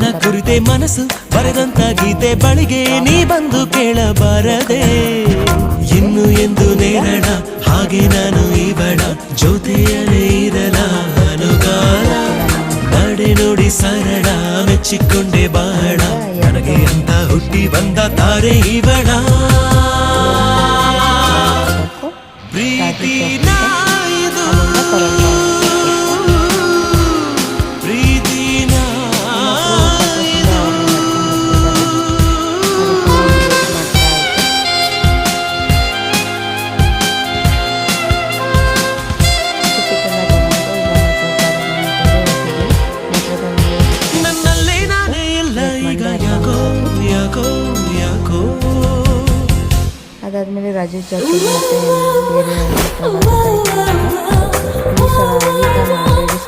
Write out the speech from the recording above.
ನನ್ನ ಕುರಿತೆ ಮನಸ್ಸು ಬರೆದಂತ ಗೀತೆ ಬಳಿಗೆ ನೀ ಬಂದು ಕೇಳಬಾರದೆ. ಇನ್ನು ಎಂದು ನೇರಳ ಹಾಗೆ ನಾನು ಇವಳ ಜೊತೆಯಲ್ಲೇ ಇರಲ ಅನುಗಾಲ. ನಡೆ ನೋಡಿ ಸರಳ ಮೆಚ್ಚಿಕೊಂಡೆ ಬಹಳ, ನನಗೆ ಅಂತ ಹುಟ್ಟಿ ಬಂದ ತಾರೆ ಇವಳ. ಪ್ರೀತಿನ ಇದು ಪ್ರೀತಿನ ಇದು ನನ್ನಲ್ಲೇ ನಾನೇ ಇಲ್ಲ ಈಗ ಯಾಕೋ ಯಾಕೋ ಯಾಕೋ. ಅದಾದ್ಮೇಲೆ ರಾಜೇಶ್ ಜಾಕಿ ಮತ್ತೆ ಬೇರೆ ಈ ಸಲ ಈಗ ಲೇಡೀಸ್